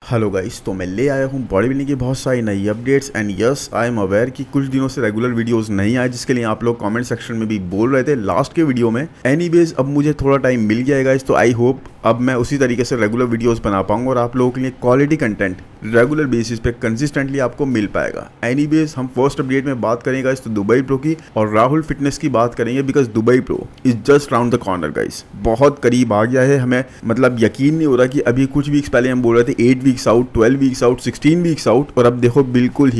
Hello guys, तो मैं ले आया हूँ बॉडी बिल्डिंग की बहुत सारी नई updates and yes I am aware कि कुछ दिनों से रेगुलर वीडियोस नहीं आए, जिसके लिए आप लोग कमेंट सेक्शन में भी बोल रहे थे लास्ट के वीडियो में। एनीवेज अब मुझे थोड़ा टाइम मिल गया है गाइस, तो आई होप अब मैं उसी तरीके से रेगुलर वीडियोस बना पाऊंगा और आप लोगों के लिए क्वालिटी कंटेंट रेगुलर बेसिस पे कंसिस्टेंटली आपको मिल पाएगा। एनीवेज हम फर्स्ट अपडेट में बात करेंगे गाइस तो दुबई प्रो की और राहुल फिटनेस की बात करेंगे, because Dubai pro is just round the corner guys. बहुत करीब आ गया है, हमें मतलब यकीन नहीं हो रहा कि अभी कुछ वीक्स पहले हम बोल रहे थे 8 weeks out, 12 weeks out, 16 weeks out, और अब देखो बिल्कुल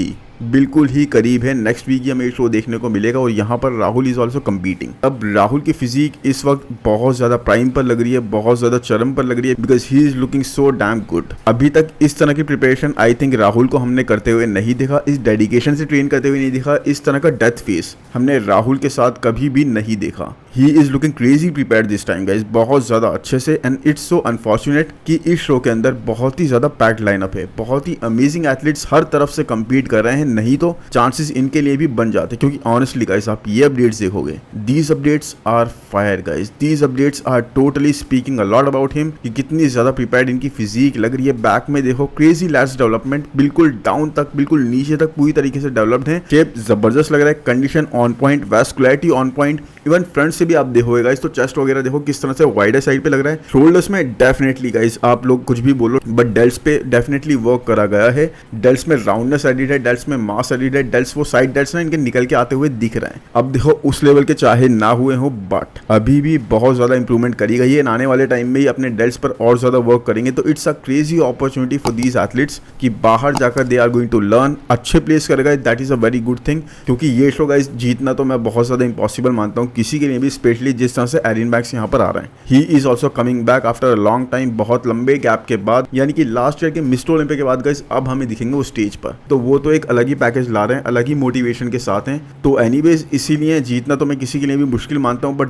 ही करीब है। नेक्स्ट वीक ही हमें शो देखने को मिलेगा और यहाँ पर राहुल इज ऑल्सो कम्पीटिंग। अब राहुल की फिजिक इस वक्त बहुत ज्यादा प्राइम पर लग रही है, बहुत ज्यादा चरम पर लग रही है, because he is looking so damn good. अभी तक इस तरह की प्रिपरेशन आई थिंक राहुल को हमने करते हुए नहीं देखा, इस डेडिकेशन से ट्रेन करते हुए नहीं देखा, इस तरह का डेथ फेस हमने राहुल के साथ कभी भी नहीं देखा। ही is looking crazy prepared this time guys, बहुत ज्यादा अच्छे से। एंड इट्स सो अनफॉर्चुनेट कि इस शो के अंदर बहुत ही ज्यादा पैक्ड लाइनअप है, बहुत ही अमेजिंग एथलीट्स हर तरफ से कम्पीट कर रहे हैं, नहीं तो चांसेस इनके लिए भी बन जाते। क्योंकि ऑनेस्टली गाइस आप ये अपडेट्स देखोगे, these updates are fire guys, these updates are totally speaking a lot about him कि कितनी ज्यादा प्रिपेयर्ड इनकी फिजिक लग रही है। बैक में देखो क्रेजी लैट्स डेवलपमेंट, बिल्कुल डाउन तक, बिल्कुल नीचे तक पूरी तरीके से डेवलप्ड है। शेप जबरदस्त लग रहा है, condition on point, vascularity on point. Even front से भी आप देखोगे गाइस तो चेस्ट वगैरह देखो किस तरह से वाइडर साइड पे लग रहा है। शोल्डर्स में डेफिनेटली गाइस आप लोग कुछ भी बोलो, बट डेल्ट्स पे डेफिनेटली वर्क करा गया है। डेल्ट्स में राउंडनेस एडिड है, डेल्ट्स में मास एडिड है, डेल्ट्स वो साइड डेल्ट्स ना इनके निकल के आते हुए दिख रहे हैं। अब देखो उस लेवल के चाहे ना हुए हो, बट अभी भी बहुत ज्यादा इंप्रूवमेंट करी गई है। आने वाले टाइम में ही अपने डेल्ट्स पर और ज्यादा वर्क करेंगे, तो it's a crazy opportunity for these athletes कि बाहर जाकर they are going to learn, अच्छे प्लेस करेगा। That is a very good thing, क्योंकि ये शो गाइस जीतना तो मैं बहुत ज्यादा इंपॉसिबल मानता हूँ किसी के लिए भी, स्पेशली जिस तरह से एरिन बैक्स यहाँ पर आ रहे हैं। ही is also coming back after a long time, बहुत लंबे गैप के बाद, यानी कि लास्ट ईयर के मिस्टर ओलंपिक के बाद गाइस अब हमें दिखेंगे वो स्टेज पर। तो वो तो एक अलग ही पैकेज ला रहे हैं, अलग ही मोटिवेशन के साथ हैं। तो एनीवेज इसीलिए जीतना तो मैं किसी के लिए भी मुश्किल मानता हूँ, but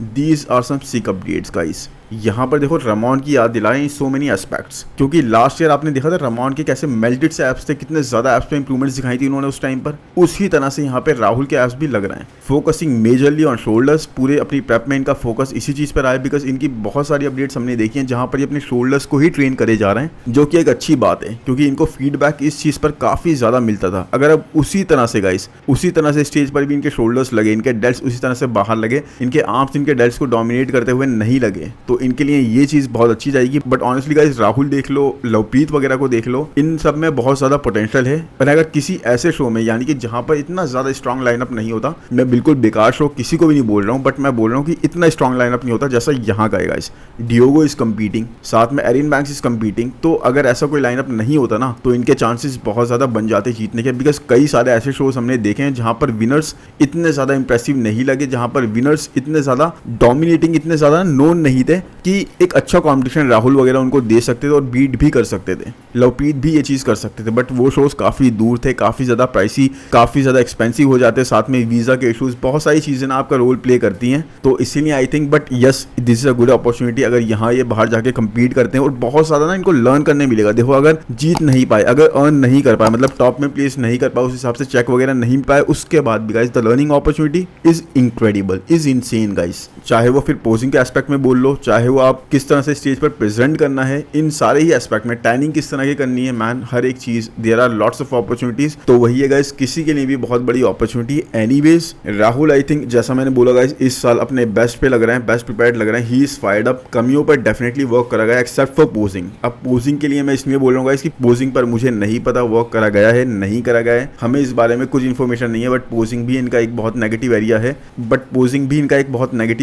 these are some sick updates guys. यहाँ पर देखो रमॉन की याद दिलाएं सो मेनी एस्पेक्ट्स, क्योंकि लास्ट ईयर आपने देखा था रमॉन के कैसे मेल्टेड से एप्स थे, कितने ज्यादा एप्स पे इंप्रूवमेंट्स दिखाई थी उन्होंने उस टाइम पर। उसी तरह से यहाँ पे राहुल के एप्स भी लग रहे हैं, फोकसिंग मेजरली ऑन शोल्डर्स। पूरे अपनी प्रेप में इनका फोकस इसी चीज पर आया, बिकॉज इनकी बहुत सारी अपडेट्स हमने देखी हैं जहाँ पर ये अपने शोल्डर्स को ही ट्रेन करे जा रहे हैं, जो कि एक अच्छी बात है क्योंकि इनको फीडबैक इस चीज पर काफी ज्यादा मिलता था। अगर अब उसी तरह से गाइस, उसी तरह से स्टेज पर भी इनके शोल्डर्स लगे, इनके डेल्ट्स उसी तरह से बाहर लगे, इनके आर्म्स इनके डेल्ट्स को डोमिनेट करते हुए नहीं लगे, तो इनके लिए ये चीज बहुत अच्छी जाएगी। बट ऑनेस्टली गाइस राहुल देख लो, लवप्रीत वगैरह को देख लो, इन सब में बहुत ज्यादा पोटेंशियल है। पर अगर किसी ऐसे शो में, यानी कि जहां पर इतना ज्यादा स्ट्रॉन्ग लाइनअप नहीं होता, मैं बिल्कुल बेकार शो किसी को भी नहीं बोल रहा हूं, बट मैं बोल रहा हूं कि इतना स्ट्रॉन्ग लाइनअप नहीं होता जैसा यहाँ का है गाइस। डियोगो इज कम्पीटिंग, साथ में एरिन बैंक्स इज कम्पीटिंग, तो अगर ऐसा कोई लाइनअप नहीं होता ना तो इनके चांसेस बहुत ज्यादा बन जाते जीतने के, बिकॉज कई सारे ऐसे शोज हमने देखे हैं जहां पर विनर्स इतने ज्यादा इंप्रेसिव नहीं लगे, जहां पर विनर्स इतने ज्यादा डोमिनेटिंग, इतने ज्यादा नोन नहीं थे कि एक अच्छा कॉम्पिटिशन राहुल वगैरह उनको दे सकते थे और बीट भी कर सकते थे। लवप्रीत भी ये चीज कर सकते थे, बट वो शोज काफी दूर थे, काफी ज्यादा प्राइसी, काफी ज्यादा एक्सपेंसिव हो जाते, साथ में वीजा के इशूज, बहुत सारी चीजें ना आपका रोल प्ले करती हैं। तो इसीलिए I think, but yes this is a good opportunity अगर यहाँ ये बाहर जाके कम्पीट करते हैं, और बहुत ज्यादा ना इनको लर्न करने मिलेगा। देखो अगर जीत नहीं पाए, अगर अर्न नहीं कर पाए, मतलब टॉप में प्लेस नहीं कर पाए, उस हिसाब से चेक वगैरह नहीं पाए, उसके बाद भी guys the learning opportunity is incredible, is insane guys. चाहे वो फिर पोजिंग के एस्पेक्ट में बोल लो, चाहे वो आप किस तरह से स्टेज पर प्रेजेंट करना है, इन सारे ही एस्पेक्ट में, टैनिंग किस तरह की करनी है, मैन हर एक चीज, there are lots of opportunities. तो वही है गाइस, किसी के लिए भी बहुत बड़ी अपॉर्चुनिटी है। एनीवेज राहुल आई थिंक जैसा मैंने बोला गाइस, इस साल अपने बेस्ट पे लग रहे हैं, बेस्ट प्रिपेयर्ड लग रहे हैं। ही इज फायर्ड अप, कमियों पर डेफिनेटली वर्क करा गया एक्सेप्ट फॉर पोजिंग। अब पोजिंग के लिए मैं इसलिए बोल रहा हूँ गाइस कि पोजिंग पर मुझे नहीं पता वर्क करा गया है नहीं करा गया है, हमें इस बारे में कुछ इन्फॉर्मेशन नहीं है, बट पोजिंग भी इनका एक बहुत नेगेटिव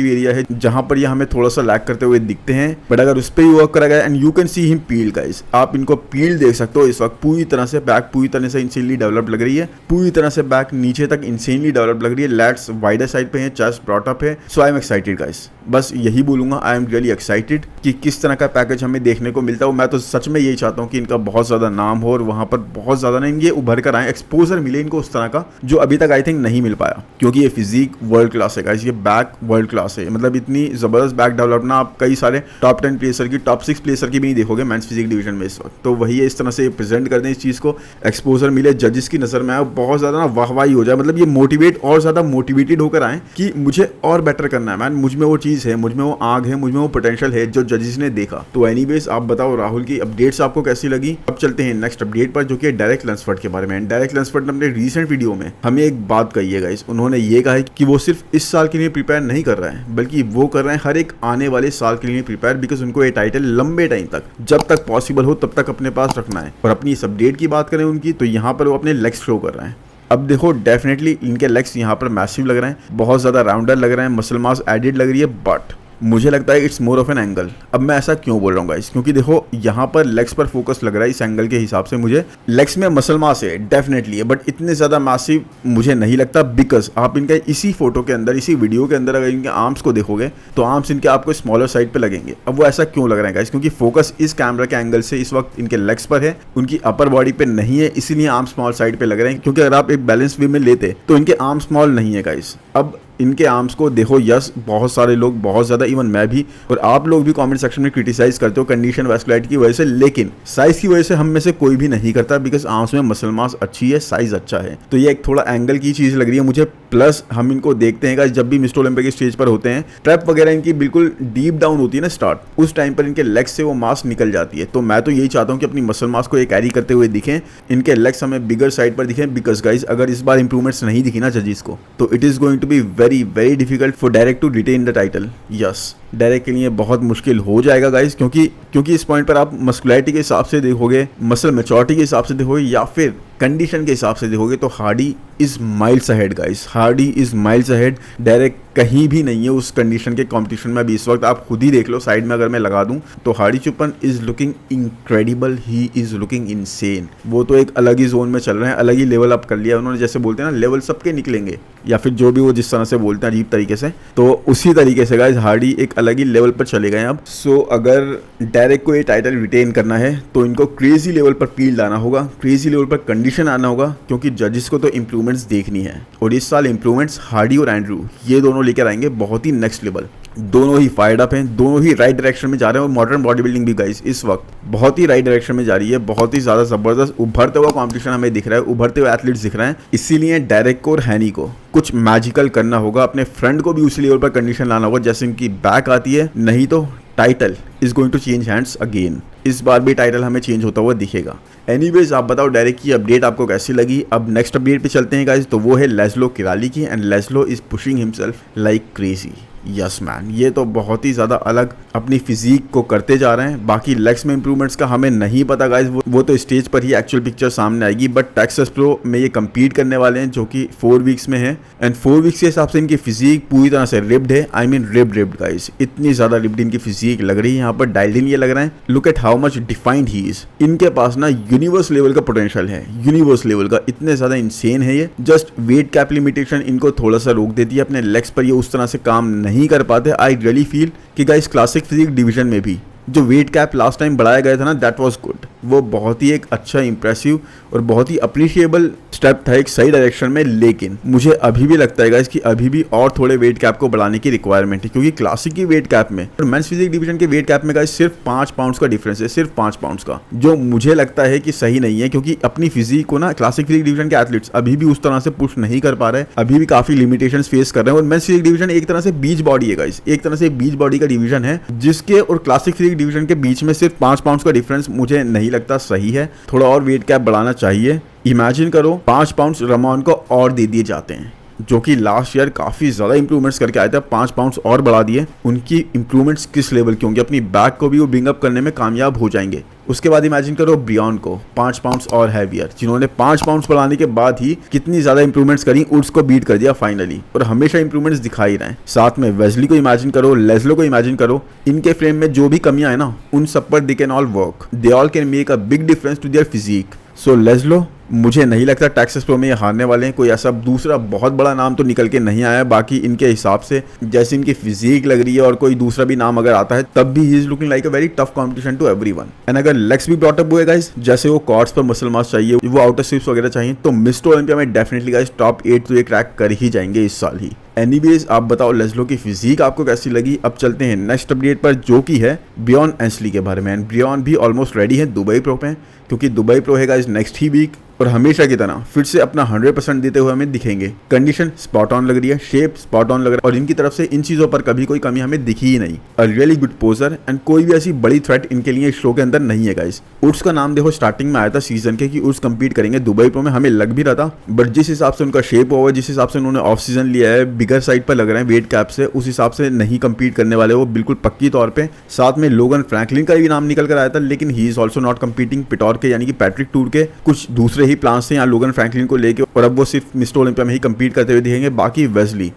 एरिया है, जहां पर ये हमें थोड़ा सा लैक करते हुए दिखते हैं। बट अगर उस पर ही वर्क करा गया, and you can see him peel guys, आप इनको पील देख सकते हो इस वक्त पूरी तरह से। बैक पूरी तरह से इंसेनली डेवलप लग रही है, पूरी तरह से बैक नीचे तक इंसेनली डेवलप लग रही है। लैट्स वाइडर साइड पे है, चेस्ट ब्रॉट अप है। सो आई एम एक्साइटेड गाइस, बस यही बोलूंगा, आई एम रियली एक्साइटेड कि किस तरह का पैकेज हमें देखने को मिलता है। मैं तो सच में यही चाहता हूँ कि इनका बहुत ज्यादा नाम हो और वहां पर बहुत ज्यादा ना इनके उभर कर आए, एक्सपोजर मिले इनको उस तरह का जो अभी तक आई थिंक नहीं मिल पाया, क्योंकि ये फिजिक वर्ल्ड क्लास है गाइस, ये बैक वर्ल्ड क्लास है। मतलब इतनी जबरदस्त बैक डेवलप ना आप आप कई सारे टॉप 10 प्लेसर की, टॉप 6 प्लेसर की भी नहीं देखोगे मेंस फिजिक डिवीजन में इस वक्त। तो वही है, इस तरह से प्रेजेंट कर दें इस चीज़ को, एक्सपोजर मिले जजेस की नज़र में आए, बहुत ज़्यादा ना वाहवाही हो जाए, मतलब ये मोटिवेट और ज़्यादा मोटिवेटेड होकर आए कि मुझे और बेटर करना है मैन, मुझ में वो चीज़ है, मुझ में वो आग है, मुझ में वो पोटेंशियल है जो जजेस ने देखा। तो एनीवेज आप बताओ राहुल की अपडेट्स आपको कैसी लगी। अब चलते हैं नेक्स्ट अपडेट पर, जो कि डेरेक लंसफोर्ड के बारे में। डेरेक लंसफोर्ड ने अपने रीसेंट वीडियो में हमें एक बात कही है गाइस, उन्होंने ये कहा है कि वो सिर्फ इस साल के लिए प्रिपेयर नहीं कर रहा है, बल्कि वो कर रहे हैं हर एक आने वाले साल के लिए प्रिपेयर, बिकॉज उनको ये टाइटल लंबे टाइम तक, जब तक पॉसिबल हो तब तक अपने पास रखना है। और अपनी इस अपडेट की बात करें उनकी, तो यहाँ पर वो अपने लेग्स शो कर रहे हैं। अब देखो डेफिनेटली इनके लेग्स यहाँ पर मैसिव लग रहे हैं, बहुत ज़्यादा राउंडर लग रहे हैं, मसल मास एडिड लग रही है, बट मुझे लगता है it's more of an angle. अब मैं ऐसा क्यों बोल रहा हूँ गाइस, क्योंकि देखो यहाँ पर लेग्स पर फोकस लग रहा है इस एंगल के हिसाब से। मुझे लेग्स में मसल मास है डेफिनेटली है, बट इतने ज़्यादा मैसिव मुझे नहीं लगता, बिकॉज आप इनके इसी फोटो के अंदर, इसी वीडियो के अंदर अगर इनके आर्म्स को देखोगे तो आर्म्स इनके आपको स्मॉलर साइड पे लगेंगे। अब वो ऐसा क्यों लग रहा है गाइस, क्योंकि फोकस इस कैमरा के एंगल से इस वक्त इनके लेग्स पर है, उनकी अपर बॉडी पे नहीं है, इसीलिए आर्म स्मॉल साइड पे लग रहे हैं। क्योंकि अगर आप एक बैलेंस वे में लेते तो इनके आर्म स्मॉल नहीं है गाइस। अब इनके आर्म्स को देखो, यस बहुत सारे लोग, बहुत ज़्यादा, इवन मैं भी और आप लोग भी कमेंट सेक्शन में क्रिटिसाइज करते हो कंडीशन वैस्कुलरिटी की वजह से, लेकिन साइज की वजह से हम में से कोई भी नहीं करता, बिकॉज आर्म्स में मसल मास अच्छी है, साइज अच्छा है। तो ये एक थोड़ा एंगल की चीज़ लग रही है मुझे। प्लस हम इनको देखते हैं जब भी मिस्टर ओलंपिक के स्टेज पर होते हैं, ट्रैप वगैरह इनकी बिल्कुल डीप डाउन होती है ना स्टार्ट, उस टाइम पर इनके लेग्स से वो मास निकल जाती है। तो मैं तो यही चाहता हूँ कि अपनी मसल मास को ये कैरी करते हुए दिखें, इनके लेग्स हमें बिगर साइड पर दिखें, बिकॉज गाइज अगर इस बार इंप्रूवमेंट्स नहीं दिखी ना जजीज को, तो it is going to be very very difficult for Derek to retain the title. Yes, Derek के लिए बहुत मुश्किल हो जाएगा गाइस, क्योंकि इस पॉइंट पर आप मस्कुलैरिटी के हिसाब से देखोगे, मसल मैच्योरिटी के हिसाब से देखोगे, या फिर कंडीशन के हिसाब से देखोगे, तो Hardy is miles ahead guys, Hardy is miles ahead. Direct कहीं भी नहीं है उस कंडीशन के कंपटीशन में अभी इस वक्त। आप खुद ही देख लो, साइड में अगर मैं लगा दूं तो Hadi Choopan is looking incredible, he is looking insane. वो तो एक अलग ही जोन में चल रहे हैं, अलग ही लेवल अप कर लिया उन्होंने। जैसे बोलते हैं ना, लेवल सबके निकलेंगे, या फिर जो भी वो जिस तरह से बोलते हैं अजीब तरीके से, तो उसी तरीके से गाइस हार्डी एक अलग ही लेवल पर चले गए अब। सो अगर डायरेक्ट को ये टाइटल रिटेन करना है तो इनको क्रेजी लेवल पर फील्ड लाना होगा, क्रेजी लेवल पर कंडीशन आना होगा, क्योंकि जजेस को तो इंप्रूवमेंट्स देखनी है। और इस साल इंप्रूवमेंट्स हार्डी और एंड्रू ये दोनों लेकर आएंगे बहुत ही नेक्स्ट लेवल। दोनों ही फायर्ड अप हैं, दोनों ही राइट डायरेक्शन में जा रहे हैं। और मॉडर्न बॉडी बिल्डिंग भी गाइस इस वक्त बहुत ही राइट डायरेक्शन में जा रही है, बहुत ही ज़्यादा ज़बरदस्त उभरते हुआ कॉम्पिटिशन हमें दिख रहा है, उभरते हुए एथलीट्स दिख रहे हैं। इसीलिए डायरेक्ट को और हैनी को कुछ मैजिकल करना होगा, अपने फ्रंट को भी उसी लेवल पर कंडीशन लाना होगा जैसे इनकी बैक आती है, नहीं तो title is going to change hands again. इस बार भी टाइटल हमें चेंज होता हुआ दिखेगा। एनीवेज आप बताओ डायरेक्ट की अपडेट आपको कैसी लगी। अब नेक्स्ट अपडेट पे चलते हैं गाइस, तो वो है लेस्लो किराली की, and Laszlo is pushing himself like crazy. Yes man, ये तो बहुत ही ज़्यादा अलग अपनी फिजिक को करते जा रहे हैं। बाकी लेग्स में इंप्रूवमेंट्स का हमें नहीं पता गाइस, वो तो स्टेज पर ही एक्चुअल पिक्चर सामने आएगी। बट टेक्सास प्रो में ये कम्पीट करने वाले हैं, जो कि 4 वीक्स में है, एंड 4 वीक्स के हिसाब से इनकी फिजिक पूरी तरह से रिब्ड है। आई मीन रिब्ड गाइस, इतनी ज़्यादा रिब्ड इनकी फिजिक लग रही है। यहाँ पर डायल्ड इन ये लग रहा है, look at how much defined he is. इनके पास ना यूनिवर्स लेवल का पोटेंशियल है, यूनिवर्स लेवल का, इतने ज़्यादा इंसेन है ये। जस्ट वेट कैप लिमिटेशन इनको थोड़ा सा रोक देती है, अपने लेग्स पर ये उस तरह से काम नहीं कर पाते। आई रियली फील कि गाइस क्लासिक फिजिक डिवीजन में भी जो वेट कैप लास्ट टाइम बढ़ाया गया था ना, दैट वाज गुड। वो बहुत ही एक अच्छा इंप्रेसिव और बहुत ही अप्रिशिएबल स्टेप था एक सही डायरेक्शन में। लेकिन मुझे अभी भी लगता है गाइस कि अभी भी और थोड़े वेट कैप को बढ़ाने की रिक्वायरमेंट है, क्योंकि क्लासिक की वेट कैप में और मेंस फिजिक डिवीजन के वेट कैप में गाइस सिर्फ 5 पाउंड्स का डिफरेंस है, सिर्फ 5 पाउंड्स का, जो मुझे लगता है कि सही नहीं है। क्योंकि अपनी फिजिक को ना क्लासिक फिजिक डिवीजन के एथलीट्स अभी भी उस तरह से पुश नहीं कर पा रहे, अभी भी काफी लिमिटेशंस फेस कर रहे हैं। और मेंस फिजिक डिवीजन एक तरह से बीच बॉडी है गाइस, एक तरह से बीच बॉडी का डिवीजन है, जिसके और क्लासिक फिजिक डिवीजन के बीच में सिर्फ 5 पाउंड्स का डिफरेंस मुझे नहीं लगता सही है। थोड़ा और वेट कैप बढ़ाना चाहिए। इमेजिन करो 5 पाउंड्स रमॉन को और दे दिए जाते हैं, जो कि लास्ट ईयर काफ़ी ज़्यादा इंप्रूवमेंट्स करके आए थे, 5 पाउंड्स और बढ़ा दिए। उनकी इंप्रूवमेंट्स किस लेवल की होंगी, अपनी बैक को भी वो बिंग अप करने में कामयाब हो जाएंगे। उसके बाद इमेजिन करो ब्रियन को 5 पाउंड्स और हैवियर, जिन्होंने 5 पाउंड्स बढ़ाने के बाद ही कितनी ज़्यादा इंप्रूवमेंट्स करी, उड्स को बीट कर दिया फाइनली, और हमेशा इंप्रूवमेंट्स दिखाई रहे हैं। साथ में वेस्ली को इमेजिन करो, लेस्लो को इमेजिन करो, इनके फ्रेम में जो भी कमियां है ना, उन सब पर they can all work, they all can make a big difference to their physique. So Laszlo, मुझे नहीं लगता टेक्सास प्रो में ये हारने वाले हैं। कोई ऐसा दूसरा बहुत बड़ा नाम तो निकल के नहीं आया। बाकी इनके हिसाब से जैसे इनकी फिजिक लग रही है, और कोई दूसरा भी नाम अगर आता है, तब भी he is looking like a very tough competition to everyone. And अगर लेग्स भी ब्रॉट अप हुए गाइस, जैसे वो कॉर्ड्स पर मसल मास चाहिए, वो आउटर स्ट्रिप्स वगैरह चाहिए, तो मिस्टर ओलंपिया में डेफिनेटली गाइस टॉप 8 तो ये क्रैक कर ही जाएंगे इस साल ही। एनीवेज आप बताओ लेस्लो की फिजिक आपको कैसी लगी। अब चलते हैं नेक्स्ट अपडेट पर जो कि है ब्रियॉन एंसली के बारे में। एंड ब्रियॉन भी ऑलमोस्ट रेडी है दुबई प्रो पे, क्योंकि दुबई प्रो है गाइस नेक्स्ट ही वीक और हमेशा की तरह फिर से अपना 100% देते हुए हमें दिखेंगे। कंडीशन स्पॉट ऑन लग रही है, शेप स्पॉट ऑन लग रहा है और इनकी तरफ से इन चीज़ों पर कभी कोई कमी हमें दिखी ही नहीं। अ रियली गुड पोजर एंड कोई भी ऐसी बड़ी थ्रेट इनके लिए इस शो के अंदर नहीं है गाइस। उर्स का नाम देखो स्टार्टिंग में आया था सीजन के कि उर्स कम्पीट करेंगे दुबई प्रो में, हमें लग भी रहा था, बट जिस हिसाब से उनका शेप हुआ, जिस हिसाब से उन्होंने ऑफ सीजन लिया है, बिगर साइड पर लग रहे हैं वेट कैप से, उस हिसाब से नहीं कम्पीट करने वाले वो बिल्कुल पक्की तौर पर। साथ में लोगन फ्रैंकलिन का भी नाम निकल कर आया था, लेकिन he is also not competing. पिटोर के यानी कि पैट्रिक टूर के कुछ दूसरे ही प्लान्स थे यहाँ लोगन फ्रैंकलिन को लेके और अब वो सिर्फ मिस्टर ओलंपिया में ही कम्पीट करते हुए दिखेंगे। बाकी Wesley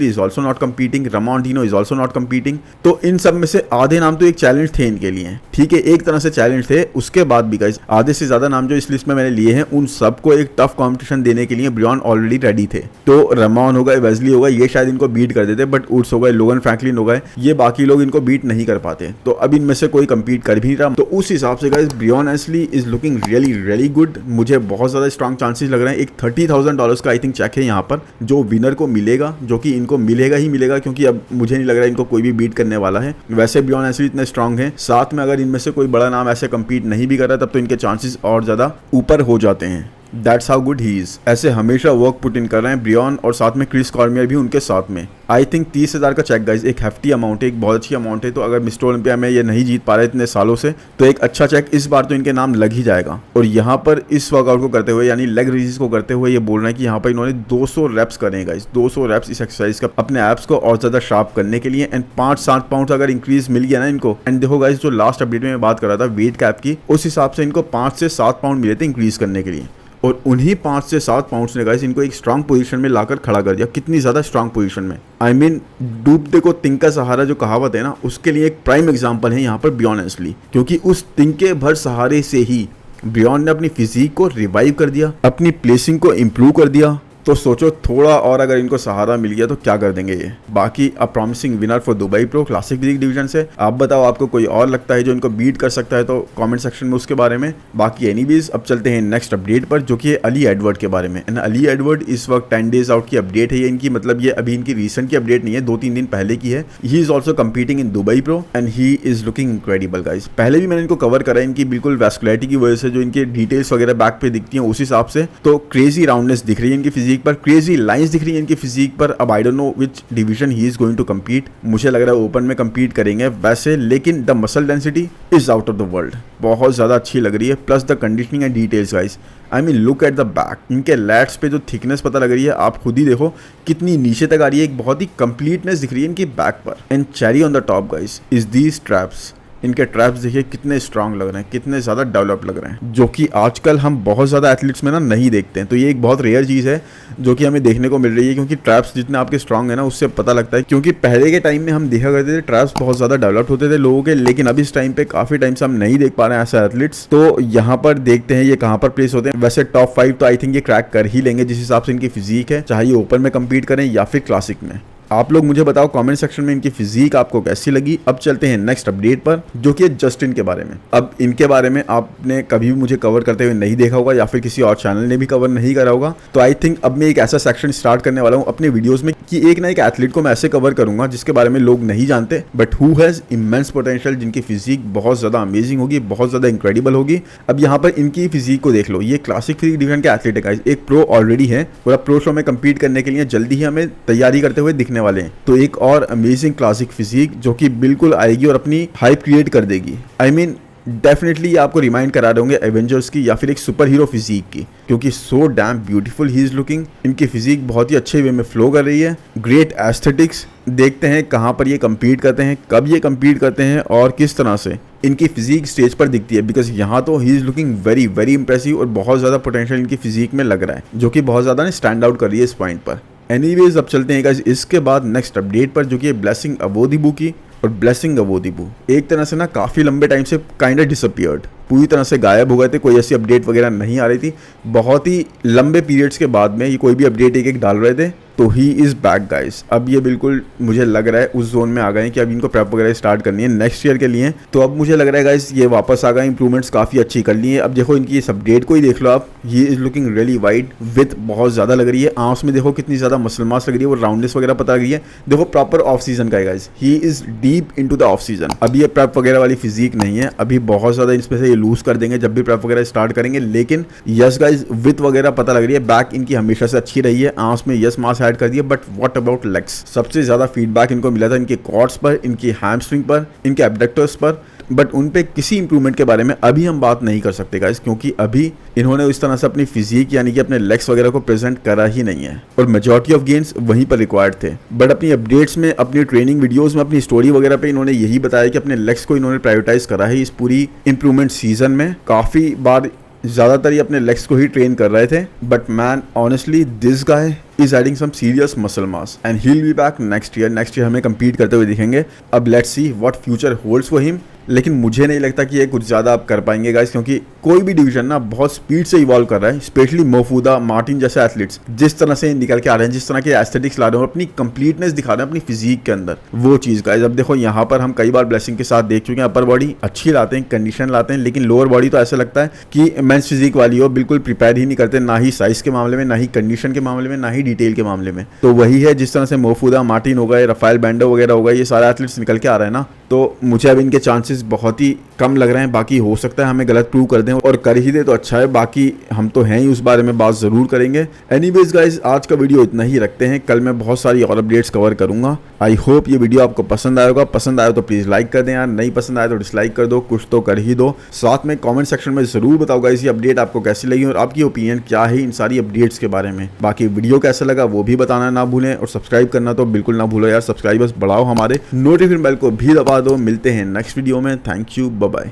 is also not competing, Ramondino is also not competing. तो इन सब में से आधे नाम तो एक चैलेंज थे इनके लिए, ठीक है, एक तरह से चैलेंज थे। उसके बाद भी गाइस आधे से ज्यादा नाम जो इस लिस्ट में मैंने लिए हैं उन सबको एक टफ कॉम्पिटिशन देने के लिए ब्रियॉन ऑलरेडी रेडी थे। तो रमोन हो गए, वेस्ली हो गए, ये शायद इनको बीट कर देते, बट उड्स हो गए, लोगन फ्रैंकलिन हो गए, ये बाकी लोग इनको बीट नहीं कर पाते। तो अब इनमें से कोई कम्पीट कर भी नहीं रहा। तो उस हिसाब से guys Brion Ansley is looking really good. मुझे बहुत ज्यादा स्ट्रॉन्ग चांसेस लग रहे हैं। एक $30,000 का आई थिंक चेक है यहाँ पर जो विनर को मिलेगा, जो कि इनको मिलेगा ही मिलेगा, क्योंकि अब मुझे नहीं लग रहा है इनको कोई भी बीट करने वाला है। वैसे ब्रियॉन एंसली इतने स्ट्रॉन्ग हैं, साथ में अगर इनमें से कोई बड़ा नाम ऐसे कम्पीट नहीं भी कर रहा तब तो इनके चांसेस और ज्यादा ऊपर हो जाते हैं। That's how good he is. ऐसे हमेशा वर्क पुट इन कर रहे हैं ब्रियॉन और साथ में क्रिस कॉर्मियर भी उनके साथ में। आई थिंक 30,000 का चेक गाइज एक हेफ्टी अमाउंट है, एक बहुत अच्छी अमाउंट है। तो अगर मिस्टर ओलंपिया में ये नहीं जीत पा रहे इतने सालों से तो एक अच्छा चेक इस बार तो इनके नाम लग ही जाएगा। और यहाँ पर इस वर्कआउट को करते हुए यानी लेग रिलीज को करते हुए ये बोल रहे हैं कि यहाँ पर इन्होंने 200 रेप्स करे हैं गाइज, 200 रेप्स इस एक्सरसाइज का अपने एप्स को और ज्यादा शार्प करने के लिए। एंड 5-7 पाउंड अगर इंक्रीज मिल गया ना इनको, एंड देखो गाइज जो लास्ट अपडेट में मैं बात कर रहा था वेट कैप की, उस हिसाब से इनको 5 से 7 पाउंड मिले थे इंक्रीज करने के लिए। और उन्हीं 5 से 7 पाउंड्स ने गाइस इनको एक स्ट्रांग पोजीशन में लाकर खड़ा कर दिया। कितनी ज़्यादा स्ट्रांग पोजीशन में, आई मीन डूबते को तिनका सहारा जो कहावत है ना, उसके लिए एक प्राइम एग्जांपल है यहाँ पर ब्रियॉन एंसली, क्योंकि उस तिनके भर सहारे से ही ब्रियॉन ने अपनी फिजिक को रिवाइव कर दिया, अपनी प्लेसिंग को इम्प्रूव कर दिया। तो सोचो थोड़ा और अगर इनको सहारा मिल गया तो क्या कर देंगे ये। बाकी a promising winner for Dubai pro classic physique division से। आप बताओ आपको कोई और लगता है जो इनको बीट कर सकता है तो कमेंट सेक्शन में उसके बारे में। बाकी एनीवेज अब चलते हैं नेक्स्ट अपडेट पर जो कि है अली एडवर्ड के बारे में। एंड अली एडवर्ड इस वक्त 10 डेज आउट की अपडेट है ये इनकी, मतलब ये अभी इनकी रिसेंट की अपडेट नहीं है, 2-3 दिन पहले की है। ही is also competing in Dubai pro and he is looking incredible guys. पहले भी मैंने इनको कवर करा है, इनकी बिल्कुल वैस्कुलरिटी की वजह से जो इनके डिटेल्स वगैरह बैक पे दिखती हैं उस हिसाब से तो क्रेजी राउंडनेस दिख रही है इनकी फिजिक पर, क्रेजी लाइंस दिख रही है इनकी फिजिक पर। अब I don't know which division he is going to compete, मुझे लग रहा है ओपन में कम्पीट करेंगे वैसे, लेकिन the muscle density is out of the world, बहुत ज्यादा अच्छी लग रही है। Plus the conditioning and details guys, I mean look at the back, इनके लैट्स पे जो थिकनेस पता लग रही है, आप खुद ही देखो कितनी नीचे तक आ रही है, एक बहुत ही कंप्लीटनेस दिख रही है इनकी बैक पर। And cherry on the top guys is these traps, इनके ट्रैप्स देखिए कितने स्ट्रांग लग रहे हैं, कितने ज़्यादा डेवलप लग रहे हैं, जो कि आजकल हम बहुत ज़्यादा एथलीट्स में ना नहीं देखते हैं। तो ये एक बहुत रेयर चीज़ है जो कि हमें देखने को मिल रही है, क्योंकि ट्रैप्स जितने आपके स्ट्रांग है ना उससे पता लगता है। क्योंकि पहले के टाइम में हम देखा करते थे ट्रैप्स बहुत ज़्यादा डेवलप होते थे लोगों के, लेकिन अब इस टाइम पे काफ़ी टाइम से हम नहीं देख पा रहे हैं ऐसे एथलीट्स। तो यहाँ पर देखते हैं ये कहाँ पर प्लेस होते हैं। वैसे टॉप 5 तो आई थिंक ये क्रैक कर ही लेंगे जिस हिसाब से इनकी फिजिक है, चाहे ये ओपन में कम्पीट करें या फिर क्लासिक में। आप लोग मुझे बताओ कमेंट सेक्शन में इनकी फिजिक आपको कैसी लगी। अब चलते हैं नेक्स्ट अपडेट पर जो कि जस्टिन के बारे में। अब इनके बारे में आपने कभी भी मुझे कवर करते हुए नहीं देखा होगा या फिर किसी और चैनल ने भी कवर नहीं करा होगा, तो आई थिंक अब मैं एक ऐसा सेक्शन स्टार्ट करने वाला हूँ अपने वीडियोस में कि एक ना एक एथलीट को मैं ऐसे कवर करूंगा जिसके बारे में लोग नहीं जानते but who has immense potential, जिनकी फिजिक बहुत ज्यादा अमेजिंग होगी, बहुत ज्यादा इनक्रेडिबल होगी। अब यहाँ पर इनकी फिजिक को देख लो, ये क्लासिक फिजिक डिवीजन के एथलीट है गाइस, एक प्रो ऑलरेडी है और अब प्रो शो में कम्पीट करने के लिए जल्दी ही हमें तैयारी करते हुए दिखने वाले हैं। तो एक और अमेजिंग क्लासिक फिजिक जो कि बिल्कुल आएगी और अपनी हाइप क्रिएट कर देगी। आई मीन डेफिनेटली आपको रिमाइंड करा रहे होंगे एवेंजर्स की या फिर एक सुपर हीरो फिजिक की, क्योंकि so damn beautiful he is looking. इनकी फिजिक बहुत ही अच्छे वे में फ्लो कर रही है, ग्रेट एस्थेटिक्स। देखते हैं कहाँ पर ये कम्पीट करते हैं, कब ये कम्पीट करते हैं और किस तरह से इनकी फिजिक स्टेज पर दिखती है, बिकॉज यहाँ तो ही is looking very very impressive और बहुत ज़्यादा पोटेंशियल इनकी फिजिक में लग रहा है, जो कि बहुत ज़्यादा स्टैंड आउट कर रही है इस पॉइंट पर। एनीवेज अब चलते हैं गाइस इसके बाद नेक्स्ट अपडेट पर जो कि ब्लेसिंग अवोदिबू की। और ब्लेसिंग अवोदिबू एक तरह से ना काफ़ी लंबे टाइम से काइंड ऑफ डिसअपियर्ड, पूरी तरह से गायब हो गए थे, कोई ऐसी अपडेट वगैरह नहीं आ रही थी। बहुत ही लंबे पीरियड्स के बाद में ये कोई भी अपडेट एक डाल रहे थे तो ही इज़ बैक गाइस। अब ये बिल्कुल मुझे लग रहा है उस जोन में आ गए हैं कि अब इनको प्रेप वगैरह स्टार्ट करनी है नेक्स्ट ईयर के लिए। तो अब मुझे लग रहा है गाइस ये वापस आ गए, इंप्रूवमेंट्स काफ़ी अच्छी कर ली है। अब देखो इनकी इस अपडेट को ही देख लो आप, ये is looking really wide, with बहुत ज़्यादा लग रही है। आंख में देखो कितनी ज़्यादा मसल मास लग रही है, वो राउंडनेस वगैरह पता लग रही है। देखो प्रॉपर ऑफ सीजन का है guys, he is deep into the off season. अभी ये प्रेप वगैरह वाली फिजिक नहीं है, अभी बहुत ज़्यादा इसमें से ये लूज कर देंगे जब भी प्रेप वगैरह स्टार्ट करेंगे। लेकिन यस गाइस विथ वगैरह पता लग रही है, बैक इनकी हमेशा से अच्छी रही है, आंख में यस मास ऐड कर दिया। बट व्हाट अबाउट लेग्स, सबसे ज़्यादा फीडबैक इनको मिला था इनके क्वाड्स पर, इनकी हैमस्ट्रिंग पर, इनके एब्डक्टर्स पर। बट उन पे किसी इंप्रूवमेंट के बारे में अभी हम बात नहीं कर सकते गाइस, क्योंकि अभी इन्होंने इस तरह से अपनी फिजिक यानी कि अपने लेग्स वगैरह को प्रेजेंट करा ही नहीं है, और मेजॉरिटी ऑफ गेन्स वहीं पर रिक्वायर्ड थे। बट अपनी अपडेट्स में, अपनी ट्रेनिंग वीडियोस में, अपनी स्टोरी वगैरह पे इन्होंने यही बताया कि अपने लेग्स को इन्होंने प्रायोरिटाइज करा है इस पूरी इंप्रूवमेंट सीजन में। काफ़ी बार ज़्यादातर ये अपने लेग्स को ही ट्रेन कर रहे थे। But man honestly this guy is adding some serious muscle mass and he will be back next year. Next year हमें compete करते हुए दिखेंगे। अब let's see what future holds for him. लेकिन मुझे नहीं लगता कि ये कुछ ज़्यादा आप कर पाएंगे गाइस, क्योंकि कोई भी डिवीजन ना बहुत स्पीड से इवॉल्व कर रहा है, स्पेशली मोफूदा, मार्टिन जैसे एथलीट्स जिस तरह से निकल के आ रहे हैं, जिस तरह के एस्थेटिक्स ला रहे हैं और अपनी कंप्लीटनेस दिखा रहे हैं अपनी फिजिक के अंदर, वो चीज़ गाइस। अब देखो यहाँ पर हम कई बार ब्लेसिंग के साथ देख चुके हैं, अपर बॉडी अच्छी लाते हैं, कंडीशन लाते हैं, लेकिन लोअर बॉडी तो ऐसा लगता है कि मेंस फिजिक वाली हो, बिल्कुल प्रिपेयर ही नहीं करते, ना ही साइज के मामले में, ना ही कंडीशन के मामले में, ना ही डिटेल के मामले में। तो वही है जिस तरह से मोफूदा, मार्टिन हो गए, राफेल बैंडो वगैरह हो गए, ये सारे एथलीट्स निकल के आ रहे हैं ना, तो मुझे अब इनके चांसेस बहुत ही कम लग रहे हैं। बाकी हो सकता है हमें गलत प्रूव कर दें, और कर ही दे तो अच्छा है, बाकी हम तो हैं ही, उस बारे में बात ज़रूर करेंगे। एनीवेज गाइस आज का वीडियो इतना ही रखते हैं, कल मैं बहुत सारी और अपडेट्स कवर करूंगा। आई होप ये वीडियो आपको पसंद आया होगा, पसंद आया तो प्लीज़ लाइक कर दें यार, नहीं पसंद आया तो डिसलाइक कर दो, कुछ तो कर ही दो। साथ में कॉमेंट सेक्शन में ज़रूर बताओ गाइस ये अपडेट आपको कैसी लगी और आपकी ओपिनियन क्या है इन सारी अपडेट्स के बारे में। बाकी वीडियो कैसा लगा वो भी बताना ना भूलें, और सब्सक्राइब करना तो बिल्कुल ना भूलो यार, सब्सक्राइबर्स बढ़ाओ हमारे, नोटिफिकेशन बेल को भी दबा दो। मिलते हैं नेक्स्ट वीडियो में, थैंक यू, बाय बाय।